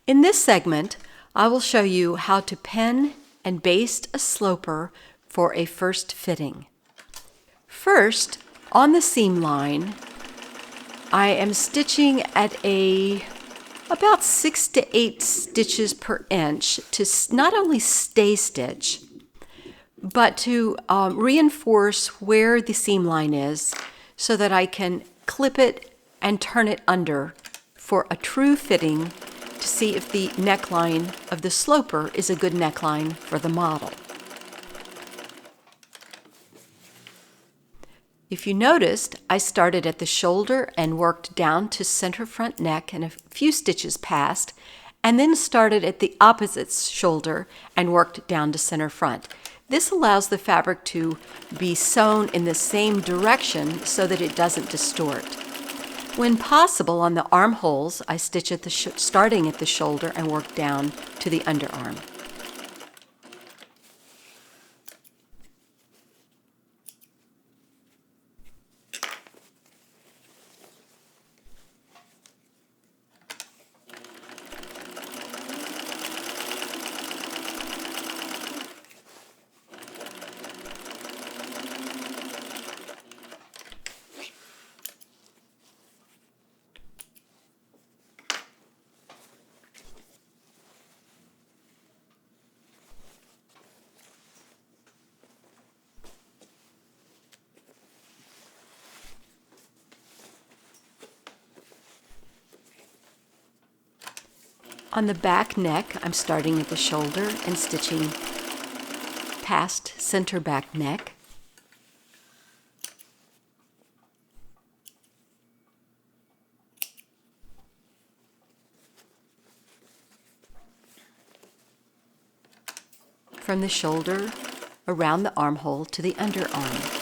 In this segment, I will show you how to pen and baste a sloper for a first fitting. First, on the seam line, I am stitching at about 6 to 8 stitches per inch to not only stay stitch, but to reinforce where the seam line is so that I can clip it and turn it under for a true fitting to see if the neckline of the sloper is a good neckline for the model. If you noticed, I started at the shoulder and worked down to center front neck and a few stitches past, and then started at the opposite shoulder and worked down to center front. This allows the fabric to be sewn in the same direction so that it doesn't distort. When possible, on the armholes, I stitch at starting at the shoulder and work down to the underarm. On the back neck, I'm starting at the shoulder and stitching past center back neck. From the shoulder around the armhole to the underarm.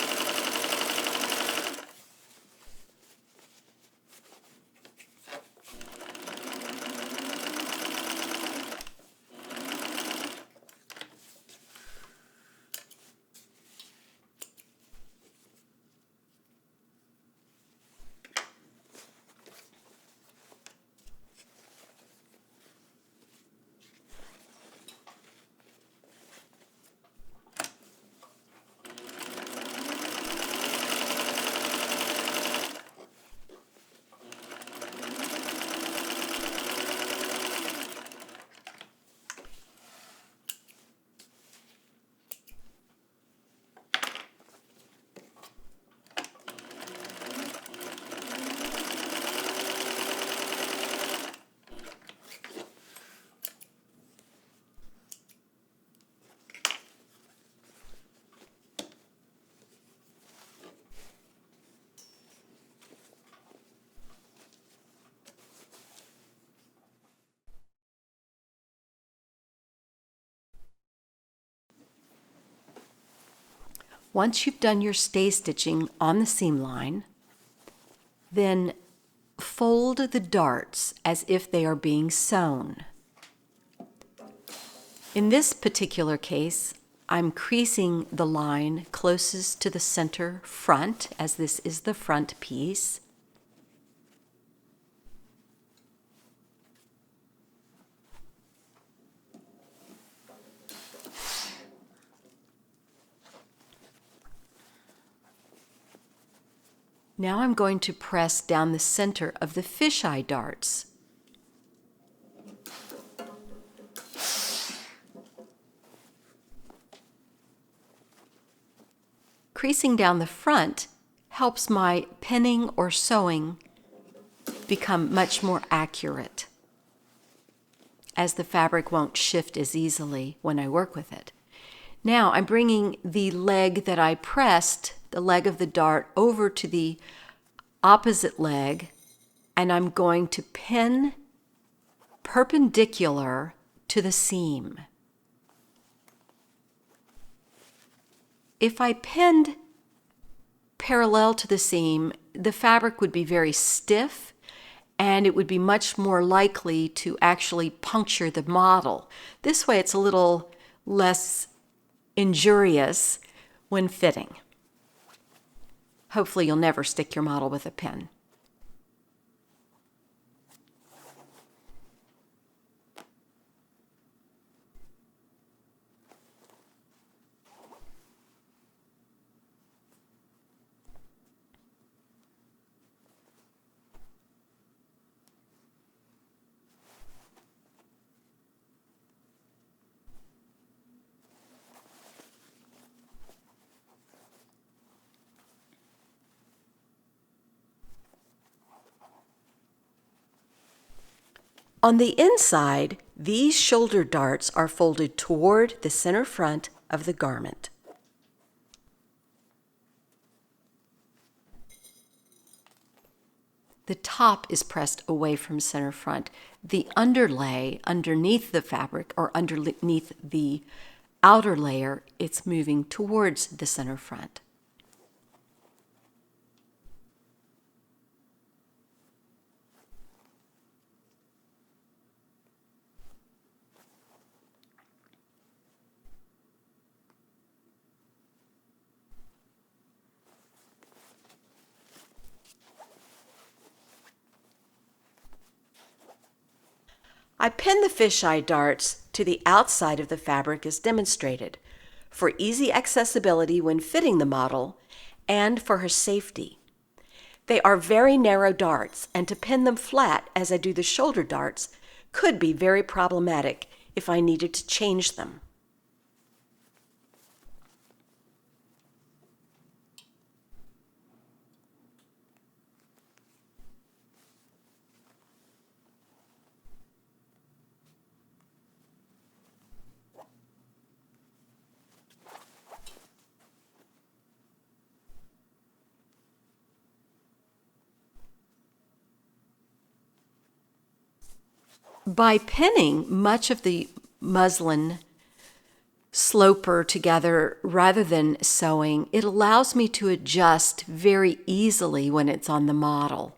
Once you've done your stay stitching on the seam line, then fold the darts as if they are being sewn. In this particular case, I'm creasing the line closest to the center front, as this is the front piece. Now I'm going to press down the center of the fisheye darts. Creasing down the front helps my pinning or sewing become much more accurate, as the fabric won't shift as easily when I work with it. Now I'm bringing the leg that I pressed, the leg of the dart, over to the opposite leg, and I'm going to pin perpendicular to the seam. If I pinned parallel to the seam, the fabric would be very stiff and it would be much more likely to actually puncture the model. This way it's a little less injurious when fitting. Hopefully you'll never stick your model with a pin. On the inside, these shoulder darts are folded toward the center front of the garment. The top is pressed away from center front. The underlay underneath the fabric or underneath the outer layer, it's moving towards the center front. I pin the fisheye darts to the outside of the fabric as demonstrated, for easy accessibility when fitting the model and for her safety. They are very narrow darts, and to pin them flat as I do the shoulder darts could be very problematic if I needed to change them. By pinning much of the muslin sloper together rather than sewing, it allows me to adjust very easily when it's on the model.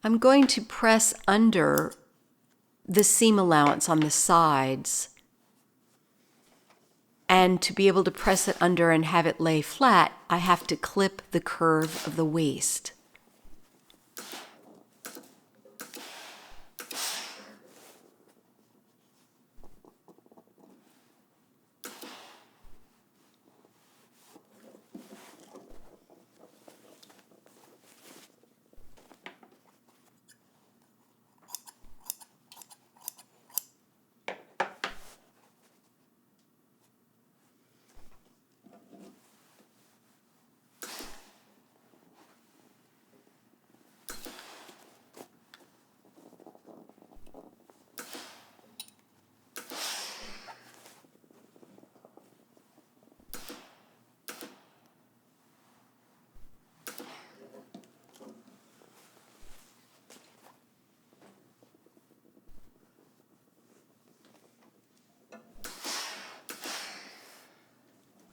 I'm going to press under the seam allowance on the sides, and to be able to press it under and have it lay flat, I have to clip the curve of the waist.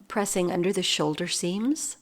Pressing under the shoulder seams.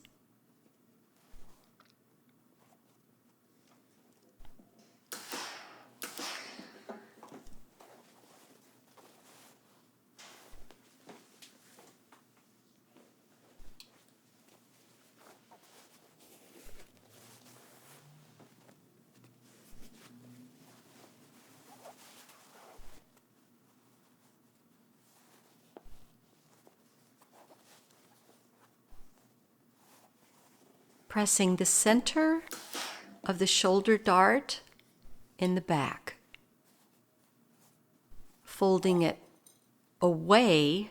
Pressing the center of the shoulder dart in the back, folding it away.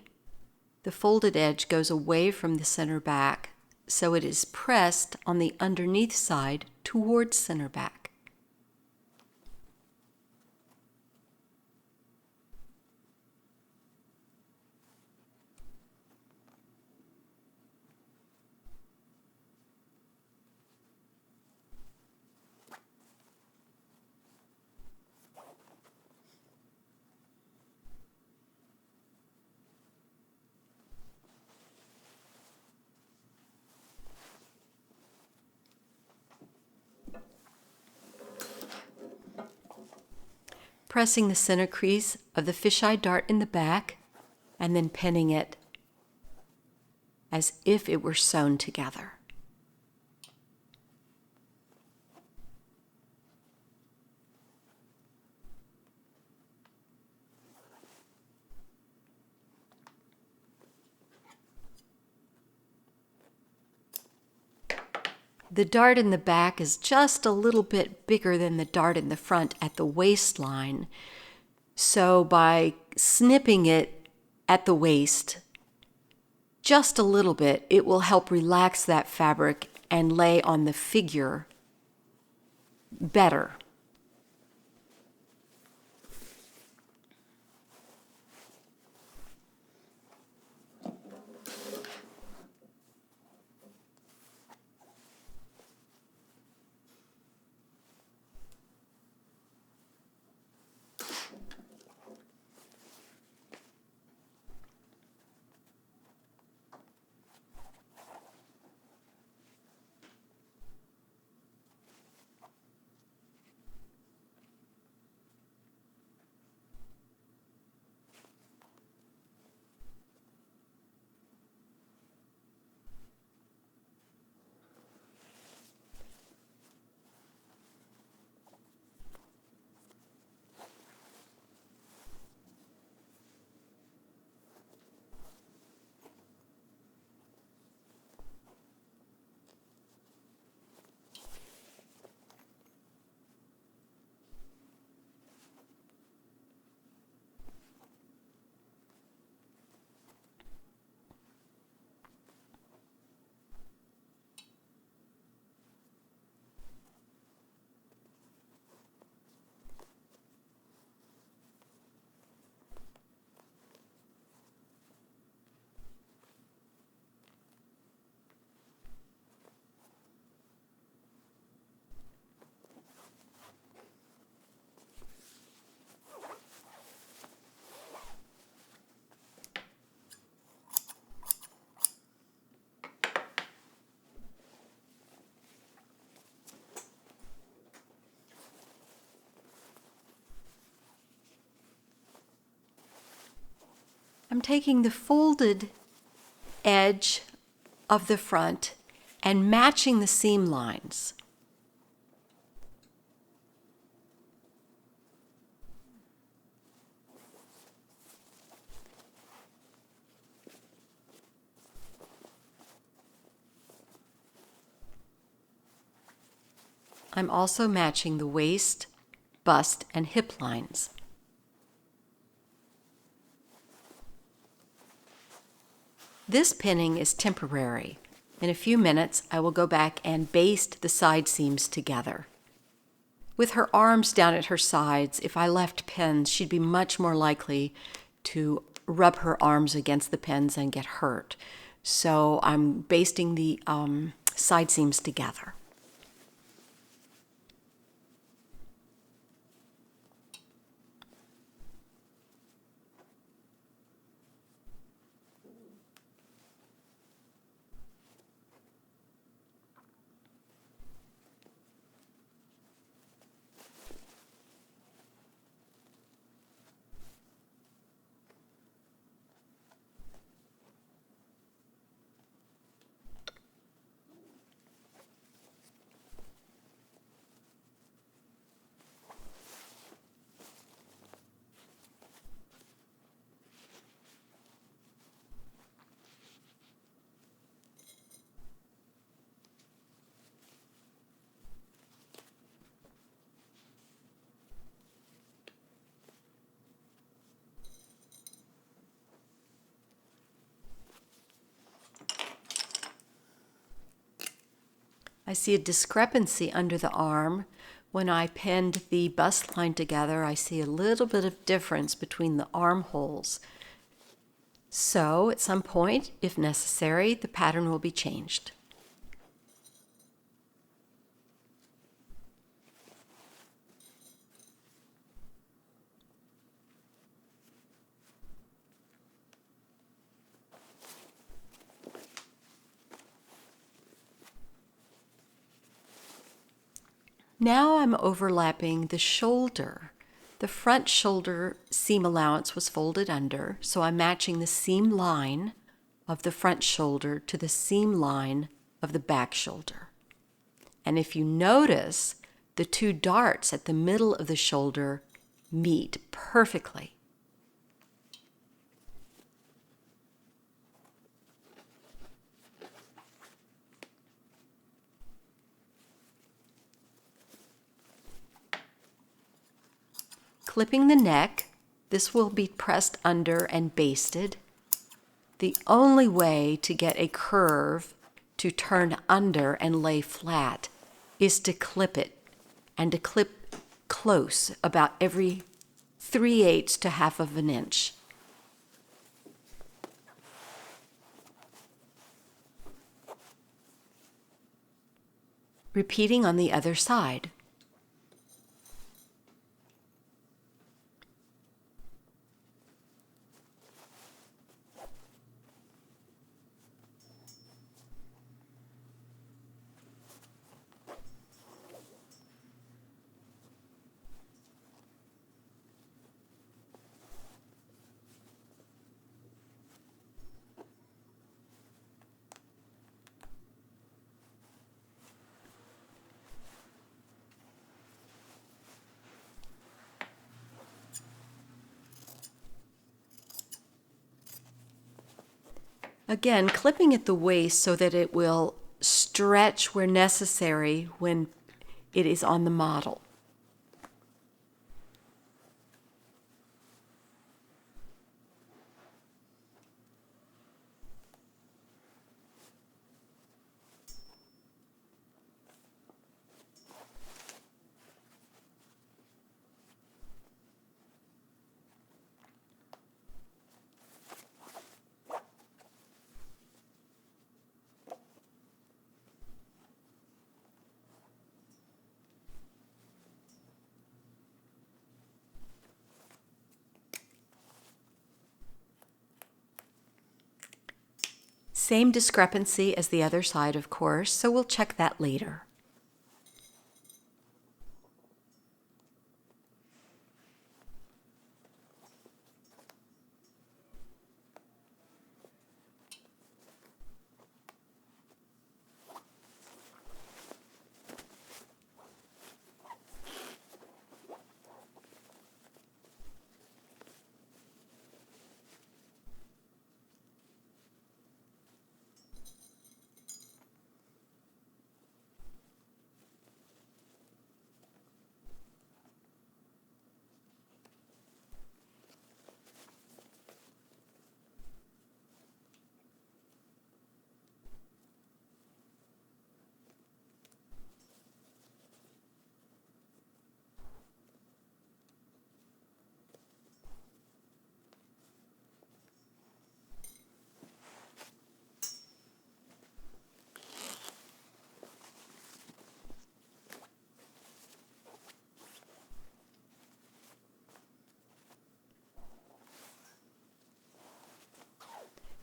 The folded edge goes away from the center back, so it is pressed on the underneath side towards center back. Pressing the center crease of the fisheye dart in the back and then pinning it as if it were sewn together. The dart in the back is just a little bit bigger than the dart in the front at the waistline. So by snipping it at the waist just a little bit, it will help relax that fabric and lay on the figure better. I'm taking the folded edge of the front and matching the seam lines. I'm also matching the waist, bust, and hip lines. This pinning is temporary. In a few minutes, I will go back and baste the side seams together. With her arms down at her sides, if I left pins, she'd be much more likely to rub her arms against the pins and get hurt. So I'm basting the side seams together. I see a discrepancy under the arm. When I pinned the bust line together, I see a little bit of difference between the armholes. So at some point, if necessary, the pattern will be changed. Now I'm overlapping the shoulder. The front shoulder seam allowance was folded under, so I'm matching the seam line of the front shoulder to the seam line of the back shoulder. And if you notice, the two darts at the middle of the shoulder meet perfectly. Clipping the neck, this will be pressed under and basted. The only way to get a curve to turn under and lay flat is to clip it, and to clip close, about every 3/8 to 1/2 of an inch. Repeating on the other side. Again, clipping at the waist so that it will stretch where necessary when it is on the model. Same discrepancy as the other side, of course, so we'll check that later.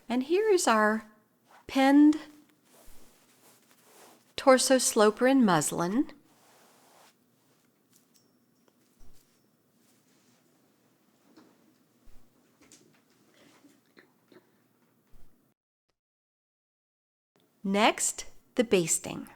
And here is our pinned torso sloper in muslin. Next, the basting.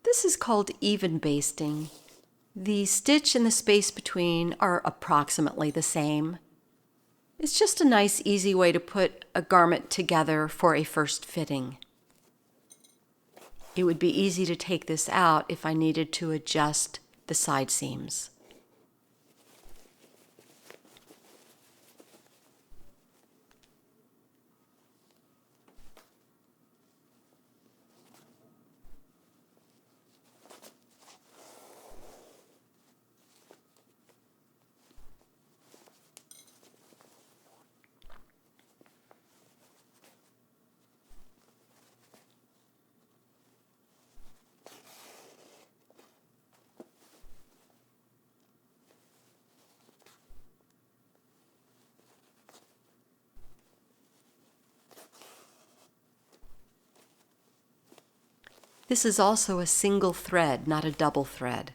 This is called even basting. The stitch and the space between are approximately the same. It's just a nice, easy way to put a garment together for a first fitting. It would be easy to take this out if I needed to adjust the side seams. This is also a single thread, not a double thread.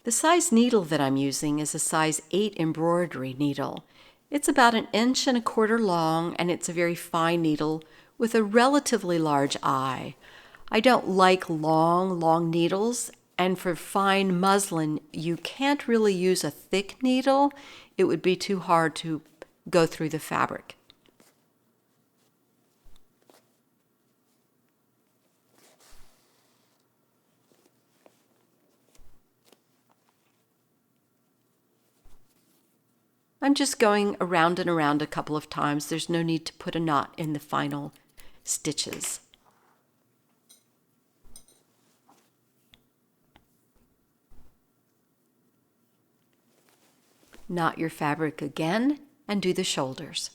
The size needle that I'm using is a size 8 embroidery needle. It's about 1.25 inches long, and it's a very fine needle with a relatively large eye. I don't like long needles, and for fine muslin, you can't really use a thick needle. It would be too hard to go through the fabric. I'm just going around and around a couple of times. There's no need to put a knot in the final stitches. Knot your fabric again and do the shoulders.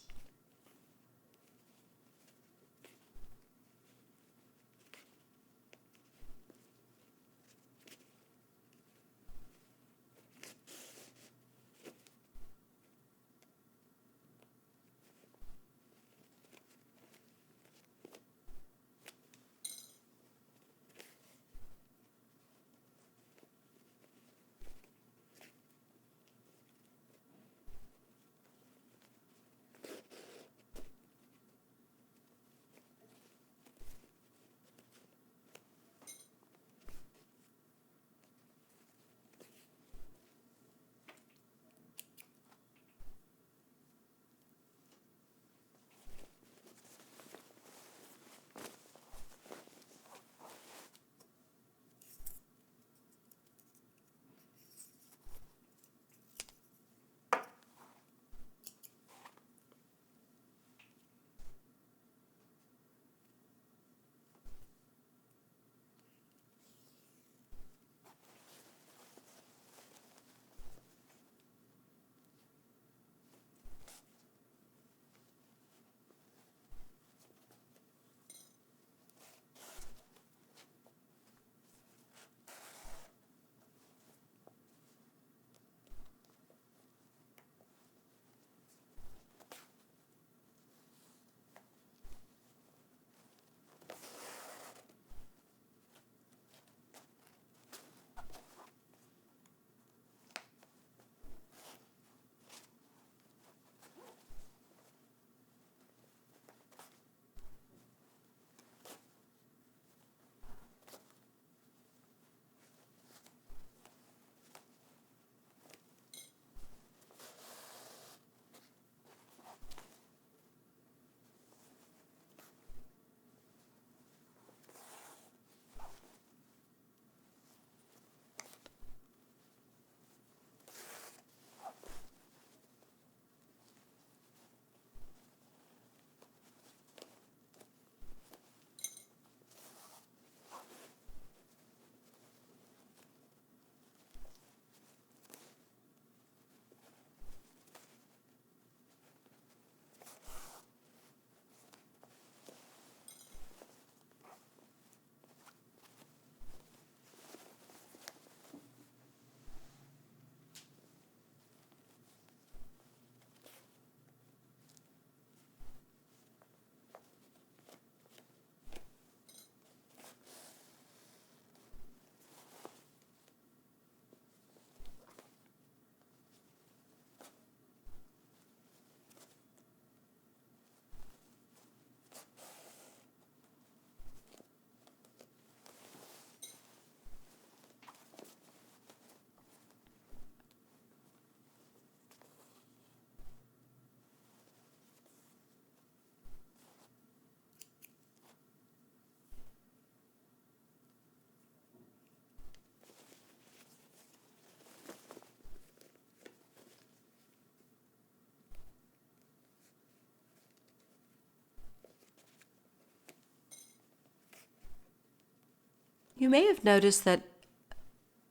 You may have noticed that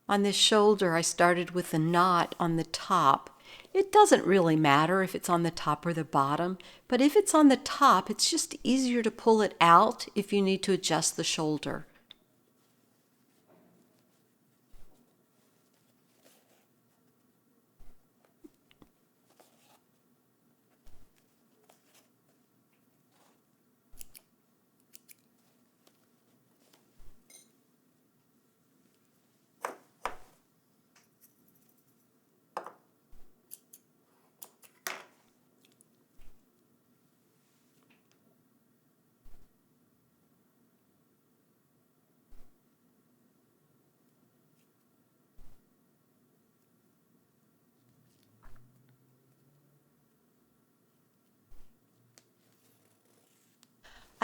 on this shoulder I started with a knot on the top. It doesn't really matter if it's on the top or the bottom, but if it's on the top, it's just easier to pull it out if you need to adjust the shoulder.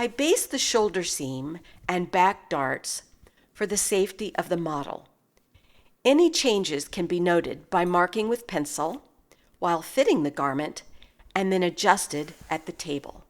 I baste the shoulder seam and back darts for the safety of the model. Any changes can be noted by marking with pencil while fitting the garment and then adjusted at the table.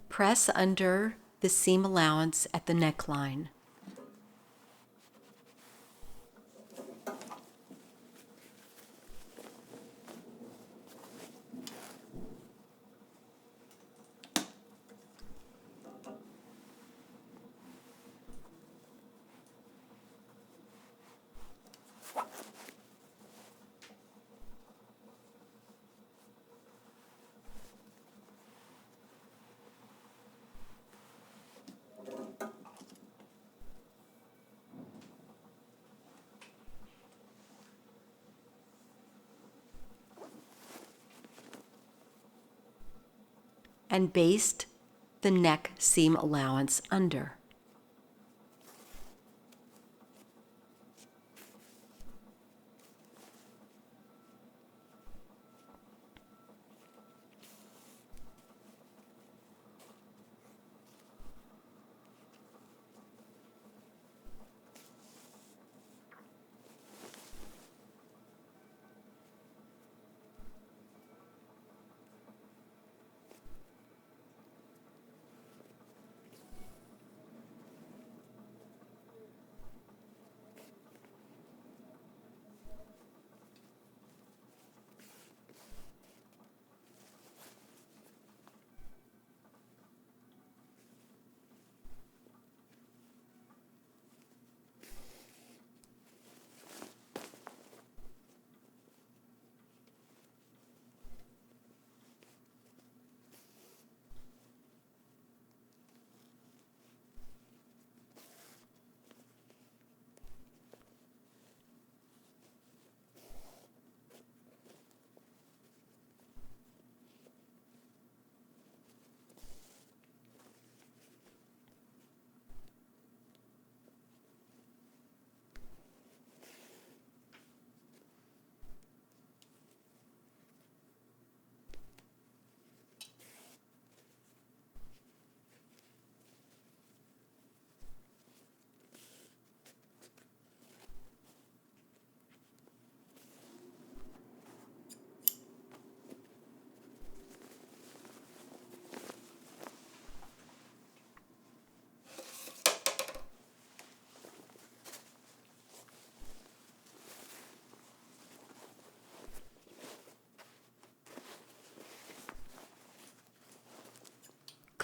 Press under the seam allowance at the neckline. And baste the neck seam allowance under.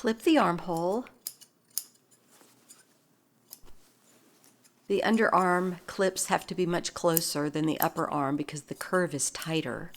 Clip the armhole. The underarm clips have to be much closer than the upper arm because the curve is tighter.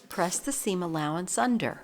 Press the seam allowance under.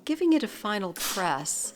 giving it a final press.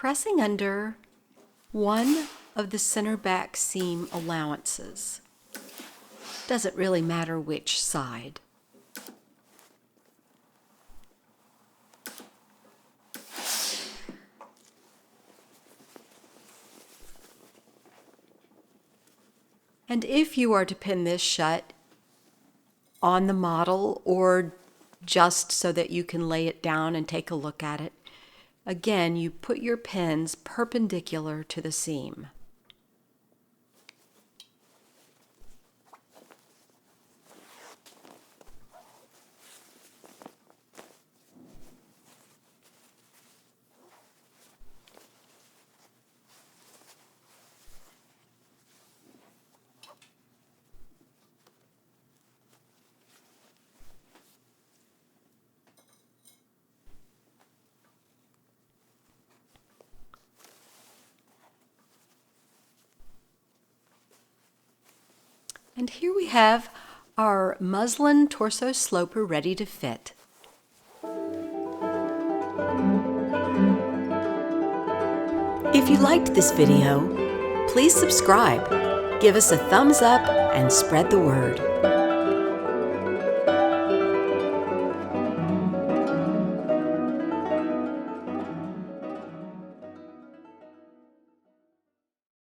Pressing under one of the center back seam allowances. Doesn't really matter which side. And if you are to pin this shut on the model or just so that you can lay it down and take a look at it, again, you put your pins perpendicular to the seam. And here we have our muslin torso sloper ready to fit. If you liked this video, please subscribe, give us a thumbs up, and spread the word.